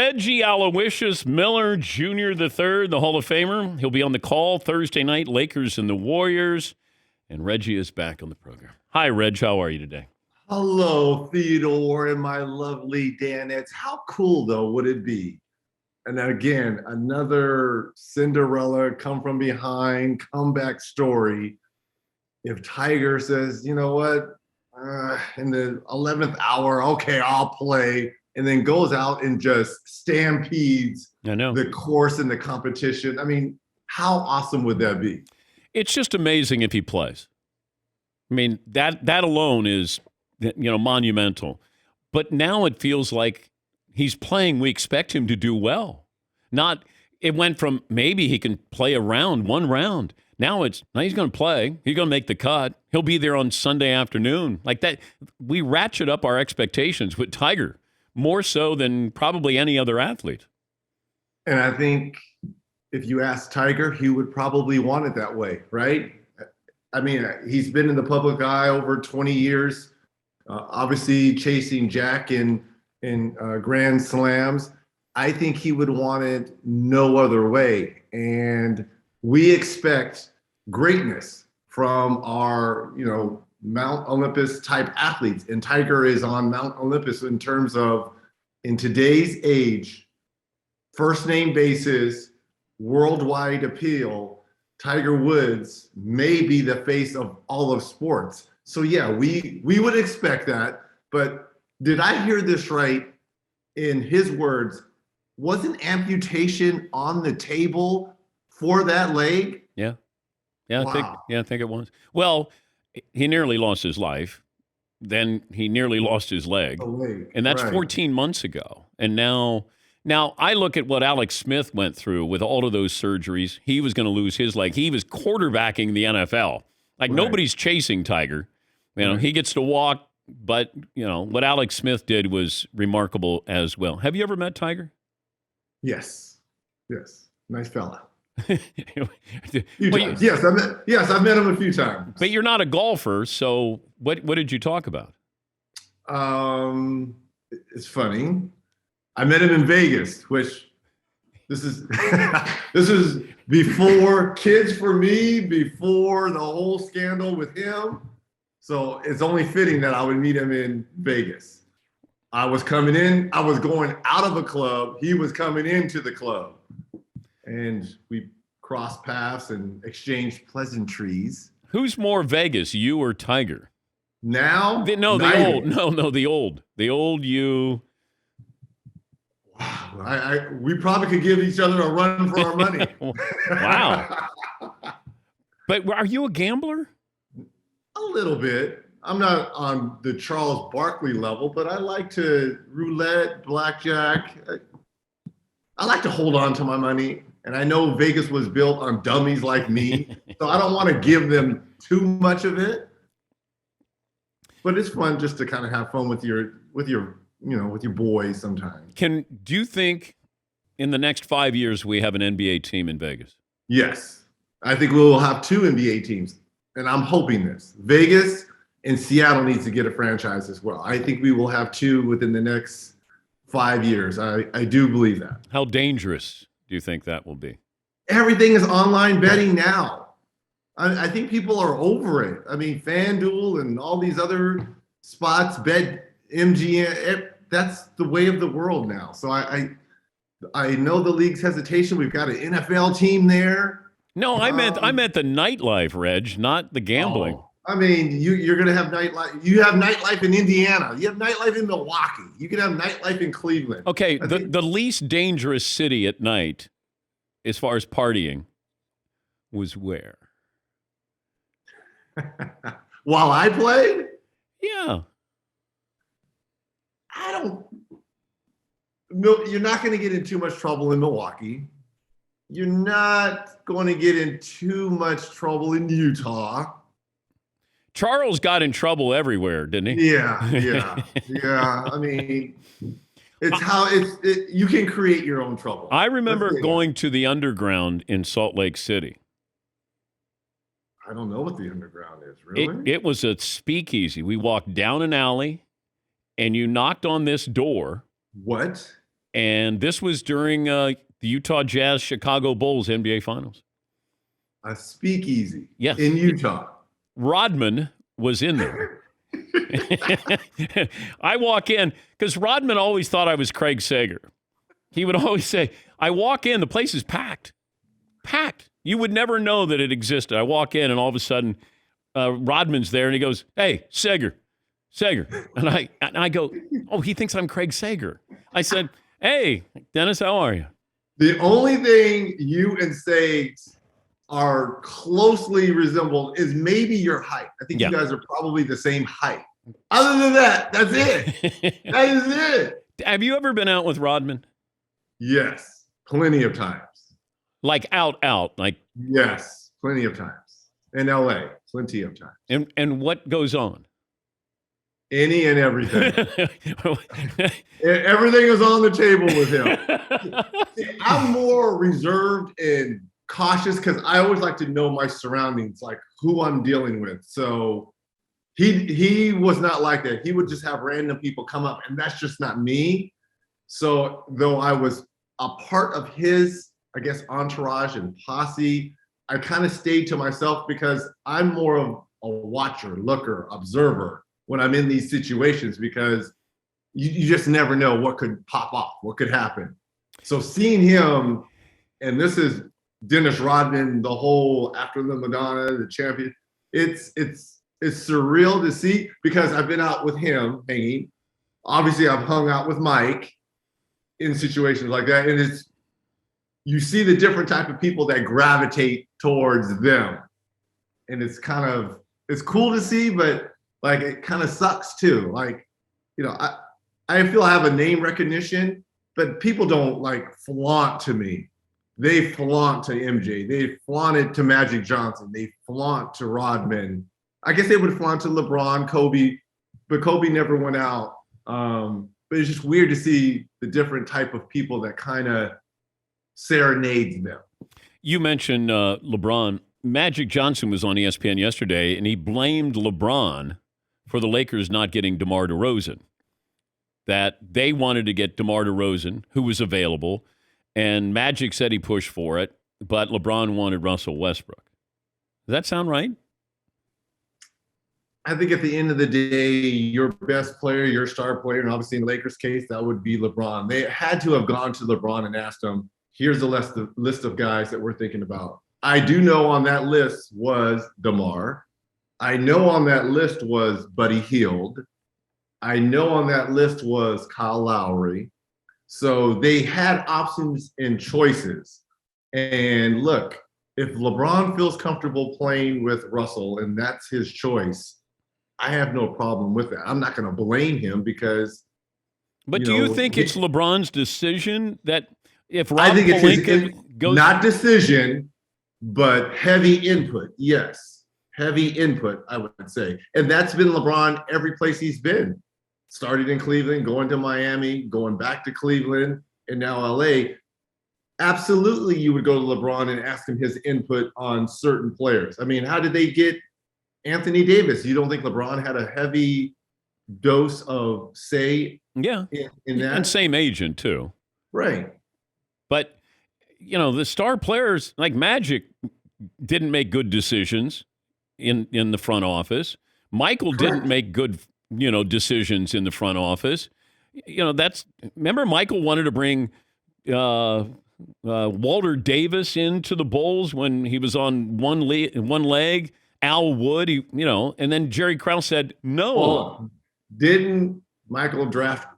Reggie Aloysius Miller Jr. III, the Hall of Famer. He'll be on the call Thursday night, Lakers and the Warriors. And Reggie is back on the program. Hi, Reg. How are you today? Hello, Theodore and my lovely Danettes. How cool, though, would it be? And again, another Cinderella come from behind comeback story. If Tiger says, you know what, in the 11th hour, okay, I'll play, and then goes out and just stampedes the course and the competition. I mean, how awesome would that be? It's just amazing if he plays. I mean, that alone is, monumental. But now it feels like he's playing. We expect him to do well. It went from maybe he can play one round. Now he's going to play. He's going to make the cut. He'll be there on Sunday afternoon. Like that, we ratchet up our expectations with Tiger more so than probably any other athlete. And I think if you ask Tiger, he would probably want it that way, right? I mean, he's been in the public eye over 20 years, obviously chasing Jack in Grand Slams. I think he would want it no other way. And we expect greatness from our, Mount Olympus type athletes. And Tiger is on Mount Olympus in terms of, in today's age, first name basis, worldwide appeal, Tiger Woods may be the face of all of sports. So yeah, we would expect that. But did I hear this right? In his words, wasn't amputation on the table for that leg? Yeah. Wow. I think it was. Well, he nearly lost his life. Then he nearly lost his leg. And that's right. 14 months ago. And now I look at what Alex Smith went through with all of those surgeries. He was going to lose his leg. He was quarterbacking the NFL. Like, nobody's chasing Tiger. He gets to walk, but, what Alex Smith did was remarkable as well. Have you ever met Tiger? Yes. Nice fella. Yes, I've met him a few times. But you're not a golfer, so what did you talk about? It's funny. I met him in Vegas, which this is before kids for me, before the whole scandal with him. So it's only fitting that I would meet him in Vegas. I was coming in, I was going out of a club, he was coming into the club. And we crossed paths and exchanged pleasantries. Who's more Vegas, you or Tiger? Now? The old you. Wow, we probably could give each other a run for our money. Wow. But are you a gambler? A little bit. I'm not on the Charles Barkley level, but I like to roulette, blackjack. I like to hold on to my money. And I know Vegas was built on dummies like me, so I don't want to give them too much of it. But it's fun just to kind of have fun with your boys sometimes. Do you think in the next 5 years we have an NBA team in Vegas? Yes. I think we will have 2 NBA teams. And I'm hoping this. Vegas and Seattle needs to get a franchise as well. I think we will have 2 within the next 5 years. I do believe that. How dangerous do you think that will be? Everything is online betting now. I think people are over it. I mean, FanDuel and all these other spots, BetMGM, that's the way of the world now. So I know the league's hesitation. We've got an NFL team there. No, I meant the nightlife, Reg, not the gambling. Oh, I mean, you're going to have nightlife. You have nightlife in Indiana. You have nightlife in Milwaukee. You can have nightlife in Cleveland. Okay, the least dangerous city at night, as far as partying, was where? While I played? Yeah. You're not going to get in too much trouble in Milwaukee. You're not going to get in too much trouble in Utah. Charles got in trouble everywhere, didn't he? Yeah. I mean, you can create your own trouble. I remember going to the underground in Salt Lake City. I don't know what the underground is, really. It was a speakeasy. We walked down an alley, and you knocked on this door. What? And this was during the Utah Jazz Chicago Bulls NBA Finals. A speakeasy Yes. in Utah. Rodman was in there. I walk in because Rodman always thought I was Craig Sager. He would always say, I walk in, the place is packed. Packed. You would never know that it existed. I walk in, and all of a sudden, Rodman's there, and he goes, hey, Sager. And I go, oh, he thinks I'm Craig Sager. I said, hey, Dennis, how are you? The only thing you and Sags are closely resembled is maybe your height. I think you guys are probably the same height. Other than that, that's it. That is it. Have you ever been out with Rodman? Yes, plenty of times. Like out, like yes, plenty of times. In LA, plenty of times. And what goes on? Any and everything. Everything is on the table with him. See, I'm more reserved and cautious because I always like to know my surroundings, like who I'm dealing with. So he was not like that. He would just have random people come up, and that's just not me. So though I was a part of his, I guess, entourage and posse, I kind of stayed to myself because I'm more of a watcher, looker, observer when I'm in these situations, because you just never know what could pop off, what could happen. So seeing him, and this is Dennis Rodman, the whole after the Madonna, the champion, it's surreal to see because I've been out with him hanging. Obviously, I've hung out with Mike in situations like that, and you see the different type of people that gravitate towards them, and it's cool to see, but like it kind of sucks too. Like, you know, I feel I have a name recognition, but people don't like flaunt to me. They flaunt to MJ. They flaunted to Magic Johnson. They flaunt to Rodman. I guess they would flaunt to LeBron, Kobe, but Kobe never went out. But it's just weird to see the different type of people that kind of serenades them. You mentioned LeBron. Magic Johnson was on ESPN yesterday, and he blamed LeBron for the Lakers not getting DeMar DeRozan. That they wanted to get DeMar DeRozan, who was available, and Magic said he pushed for it, but LeBron wanted Russell Westbrook. Does that sound right? I think at the end of the day, your best player, your star player, and obviously in the Lakers' case, that would be LeBron. They had to have gone to LeBron and asked him, here's a list of guys that we're thinking about. I do know on that list was DeMar. I know on that list was Buddy Hield. I know on that list was Kyle Lowry. So they had options and choices. And look, if LeBron feels comfortable playing with Russell and that's his choice, I have no problem with that. I'm not going to blame him because. But do you think it's LeBron's decision that if Rob I think Pelinka goes, not decision, but heavy input? Yes, heavy input, I would say, and that's been LeBron every place he's been. Started in Cleveland, going to Miami, going back to Cleveland, and now LA. Absolutely, you would go to LeBron and ask him his input on certain players. I mean, how did they get Anthony Davis? You don't think LeBron had a heavy dose of say in that? And same agent too. Right. But, you know, the star players like Magic didn't make good decisions in the front office. Michael didn't make good, decisions in the front office. Remember Michael wanted to bring Walter Davis into the Bulls when he was on one leg. Al Wood, and then Jerry Krause said no. Well, didn't Michael draft?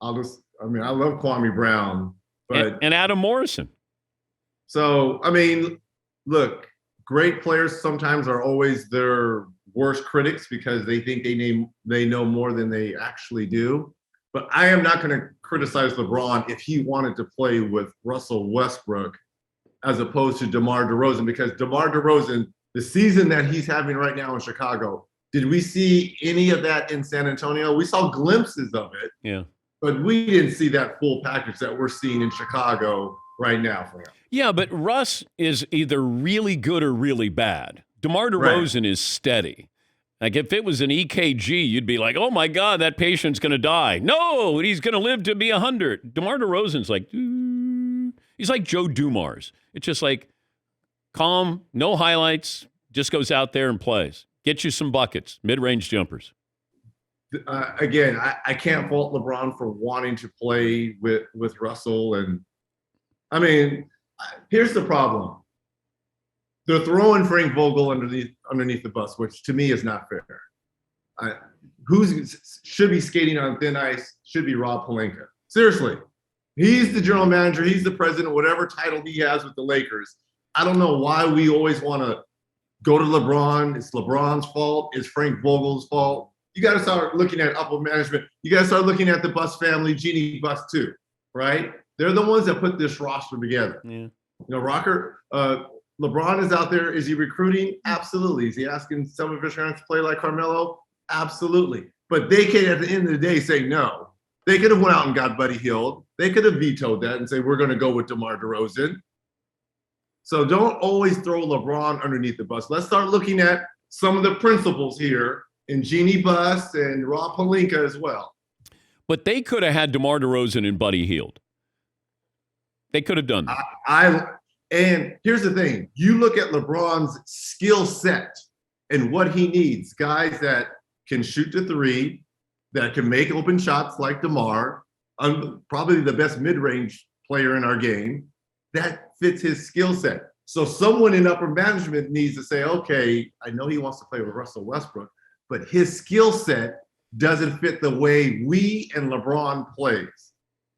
I love Kwame Brown, but and Adam Morrison. So I mean, look, great players sometimes are always their worst critics because they think they know more than they actually do. But I am not going to criticize LeBron if he wanted to play with Russell Westbrook as opposed to DeMar DeRozan, because DeMar DeRozan, the season that he's having right now in Chicago, did we see any of that in San Antonio? We saw glimpses of it. Yeah. But we didn't see that full package that we're seeing in Chicago right now for him. Yeah, but Russ is either really good or really bad. DeMar DeRozan is steady. Like if it was an EKG, you'd be like, oh my God, that patient's going to die. No, he's going to live to be 100. DeMar DeRozan's like, he's like Joe Dumars. It's just like calm, no highlights, just goes out there and plays. Get you some buckets, mid-range jumpers. Again, I can't fault LeBron for wanting to play with Russell. And I mean, here's the problem. They're throwing Frank Vogel underneath the bus, which to me is not fair. Who should be skating on thin ice should be Rob Pelinka. Seriously. He's the general manager. He's the president, whatever title he has with the Lakers. I don't know why we always want to go to LeBron. It's LeBron's fault. It's Frank Vogel's fault. You got to start looking at upper management. You got to start looking at the Buss family, Jeannie Buss too, right? They're the ones that put this roster together. Yeah. LeBron is out there. Is he recruiting? Absolutely. Is he asking some of his friends to play like Carmelo? Absolutely. But they can, at the end of the day, say no. They could have went out and got Buddy Hield. They could have vetoed that and say, we're going to go with DeMar DeRozan. So don't always throw LeBron underneath the bus. Let's start looking at some of the principles here in Jeannie Buss and Rob Pelinka as well. But they could have had DeMar DeRozan and Buddy Hield. They could have done that. And here's the thing. You look at LeBron's skill set and what he needs. Guys that can shoot the three, that can make open shots like DeMar, probably the best mid-range player in our game. That fits his skill set. So someone in upper management needs to say, okay, I know he wants to play with Russell Westbrook, but his skill set doesn't fit the way we and LeBron plays.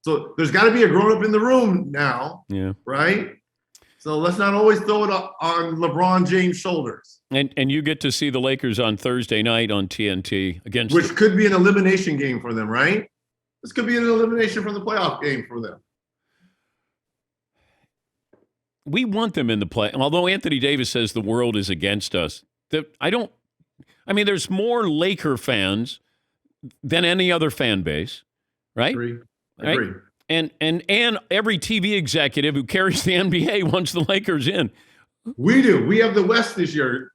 So there's got to be a grown-up in the room now, right? So let's not always throw it on LeBron James' shoulders. And you get to see the Lakers on Thursday night on TNT against, which could be an elimination game for them, right? This could be an elimination from the playoff game for them. We want them in the play. Although Anthony Davis says the world is against us, there's more Laker fans than any other fan base, right? I agree. And every TV executive who carries the NBA wants the Lakers in. We do. We have the West this year.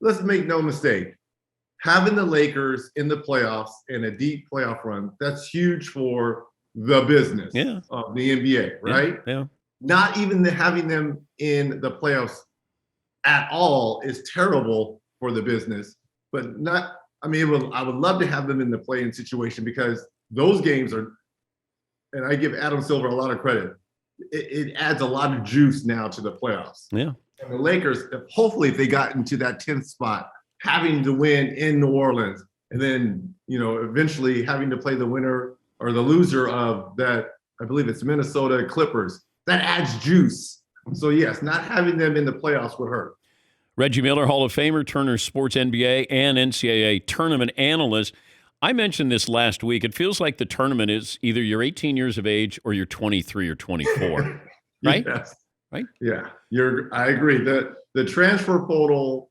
Let's make no mistake. Having the Lakers in the playoffs and a deep playoff run, that's huge for the business of the NBA, right? Yeah. Not even having them in the playoffs at all is terrible for the business. But I would love to have them in the play-in situation because those games are, and I give Adam Silver a lot of credit, it adds a lot of juice now to the playoffs. Yeah. And the Lakers, hopefully, if they got into that 10th spot, having to win in New Orleans, and then, eventually having to play the winner or the loser of that, I believe it's Minnesota Clippers, that adds juice. So, yes, not having them in the playoffs would hurt. Reggie Miller, Hall of Famer, Turner Sports NBA and NCAA tournament analyst. I mentioned this last week. It feels like the tournament is either you're 18 years of age or you're 23 or 24, right? Yes. Right? Yeah, I agree. The transfer portal,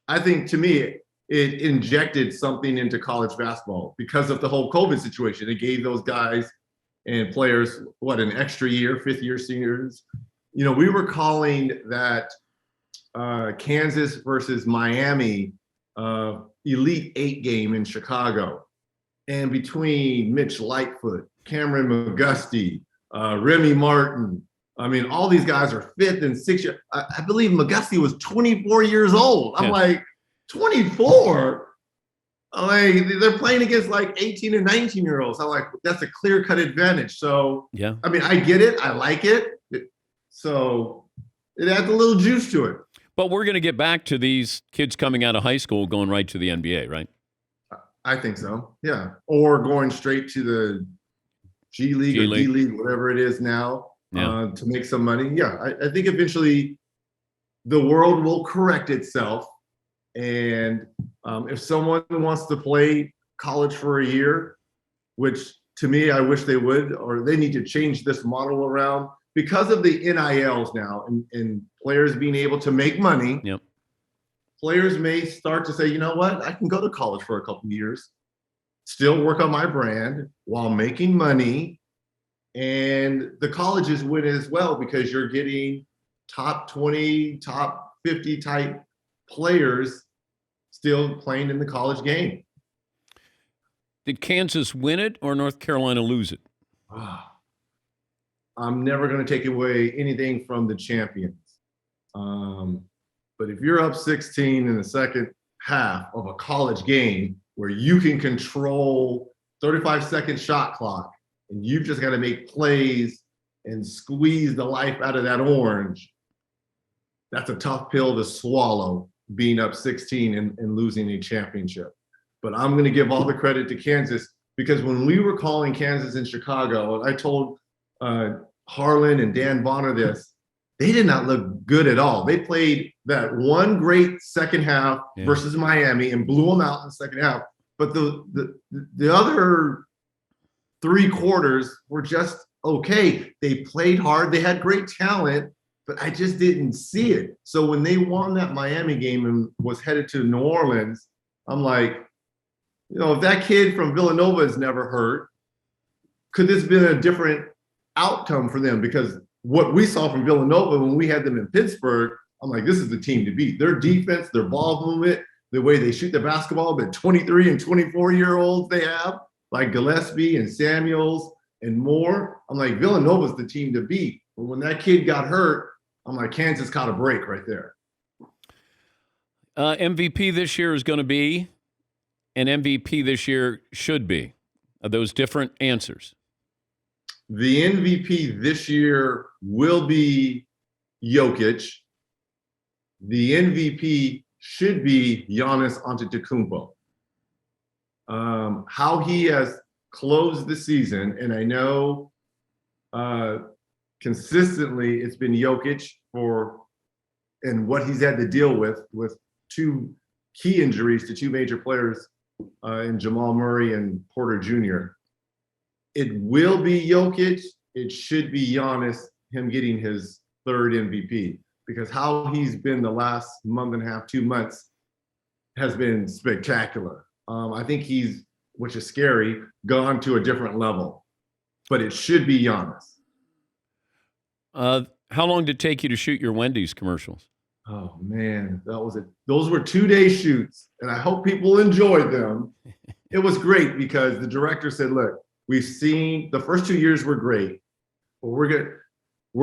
I think, to me, it injected something into college basketball because of the whole COVID situation. It gave those guys and players, an extra year, fifth-year seniors. We were calling that Kansas versus Miami Elite Eight game in Chicago. And between Mitch Lightfoot, Cameron McGusty, Remy Martin, all these guys are fifth and sixth year. I believe McGusty was 24 years old. I'm like, 24? They're playing against 18 and 19-year-olds. I'm like, that's a clear-cut advantage. So, I get it. I like it. So it adds a little juice to it. But we're going to get back to these kids coming out of high school going right to the NBA, right? I think so, yeah. Or going straight to the G League or D League, whatever it is now, to make some money. Yeah, I think eventually the world will correct itself. And if someone wants to play college for a year, which to me, I wish they would, or they need to change this model around because of the NILs now and players being able to make money. Yep. Players may start to say, you know what, I can go to college for a couple of years, still work on my brand while making money. And the colleges win as well because you're getting top 20, top 50 type players. still playing in the college game. Did Kansas win it or North Carolina lose it? I'm never going to take away anything from the champions. But if you're up 16 in the second half of a college game where you can control 35-second shot clock and you've just got to make plays and squeeze the life out of that orange, that's a tough pill to swallow, being up 16 and losing a championship. But I'm going to give all the credit to Kansas, because when we were calling Kansas in Chicago, I told Harlan and Dan Bonner this, they did not look good at all. They played that one great second half versus Miami and blew them out in the second half. But the other three quarters were just okay. They played hard. They had great talent, but I just didn't see it. So when they won that Miami game and was headed to New Orleans, I'm like, if that kid from Villanova is never hurt, could this have been a different outcome for them? Because what we saw from Villanova when we had them in Pittsburgh, I'm like, this is the team to beat. Their defense, their ball movement, the way they shoot the basketball, the 23 and 24-year-olds they have, like Gillespie and Samuels and more. I'm like, Villanova's the team to beat. But when that kid got hurt, I'm like, Kansas caught a break right there. MVP this year is going to be, and MVP this year should be. Are those different answers? The MVP this year will be Jokic. The MVP should be Giannis Antetokounmpo. How he has closed the season, and I know consistently it's been Jokic and what he's had to deal with two key injuries to two major players in Jamal Murray and Porter Jr. It will be Jokic. It should be Giannis, him getting his third MVP, because how he's been the last month and a half, 2 months has been spectacular. I think he's, which is scary, gone to a different level, but it should be Giannis. How long did it take you to shoot your Wendy's commercials? Oh man, those were 2-day shoots, and I hope people enjoyed them. It was great because the director said, look, we've seen the first 2 years were great, but we're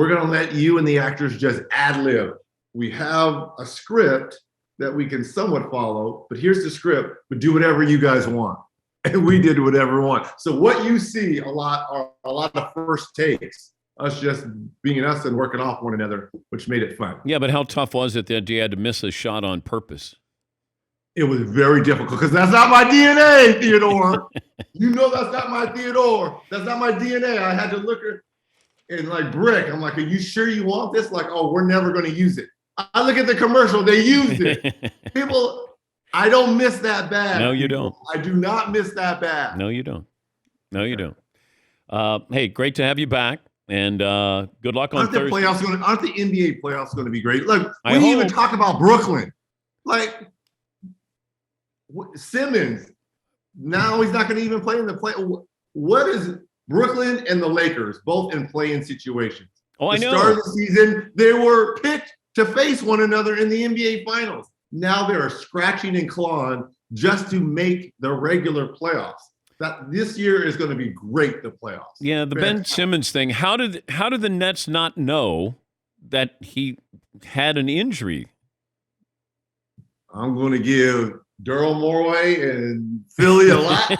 gonna let you and the actors just ad lib. We have a script that we can somewhat follow, but here's the script, but do whatever you guys want. And we did whatever we want. So what you see a lot are a lot of first takes, us just being us and working off one another, which made it fun. Yeah, but how tough was it that you had to miss a shot on purpose? It was very difficult because that's not my DNA, Theodore. You know that's not my Theodore. That's not my DNA. I had to look at and like brick. I'm like, are you sure you want this? Like, oh, we're never going to use it. I look at the commercial. They used it. People, I don't miss that bad. No, you don't. I do not miss that bad. No, you don't. No, you don't. Hey, great to have you back. And good luck on Thursday. Aren't the NBA playoffs going to be great? Look, we didn't even talk about Brooklyn. Like, Simmons, now he's not going to even play in the play. What is Brooklyn and the Lakers both in play-in situations? Oh, I know. The start of the season, they were picked to face one another in the NBA Finals. Now they're scratching and clawing just to make the regular playoffs. That this year is going to be great, the playoffs. Yeah, the Ben Simmons thing. How did the Nets not know that he had an injury? I'm going to give Daryl Morey and Philly a lot.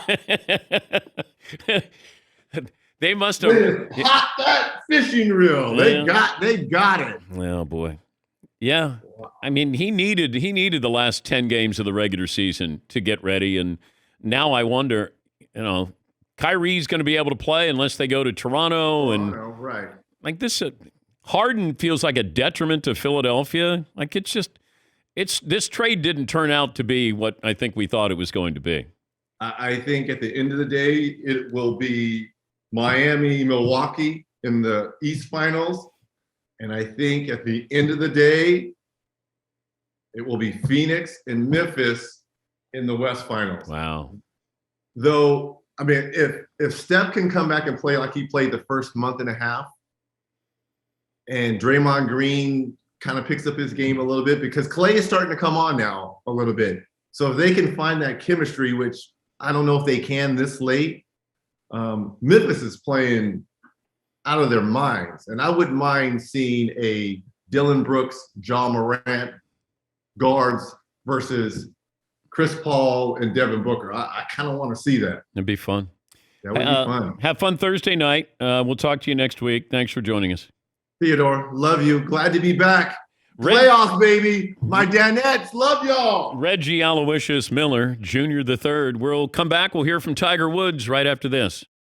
They must have hot that fishing reel. Yeah. They got it. Oh boy. Yeah. I mean, he needed the last 10 games of the regular season to get ready, and now I wonder, Kyrie's going to be able to play unless they go to Toronto, and right. Like this, Harden feels like a detriment to Philadelphia. Like this trade didn't turn out to be what I think we thought it was going to be. I think at the end of the day, it will be Miami, Milwaukee in the East Finals. And I think at the end of the day, it will be Phoenix and Memphis in the West Finals. Wow. Though, I mean, if Steph can come back and play like he played the first month and a half, and Draymond Green kind of picks up his game a little bit, because Clay is starting to come on now a little bit. So if they can find that chemistry, which I don't know if they can this late, Memphis is playing out of their minds. And I wouldn't mind seeing a Dylan Brooks, John Morant guards versus Chris Paul and Devin Booker. I kind of want to see that. It'd be fun. That would be fun. Have fun Thursday night. We'll talk to you next week. Thanks for joining us. Theodore, love you. Glad to be back. Playoffs, baby. My Danettes, love y'all. Reggie Aloysius Miller, Jr. the third. We'll come back. We'll hear from Tiger Woods right after this.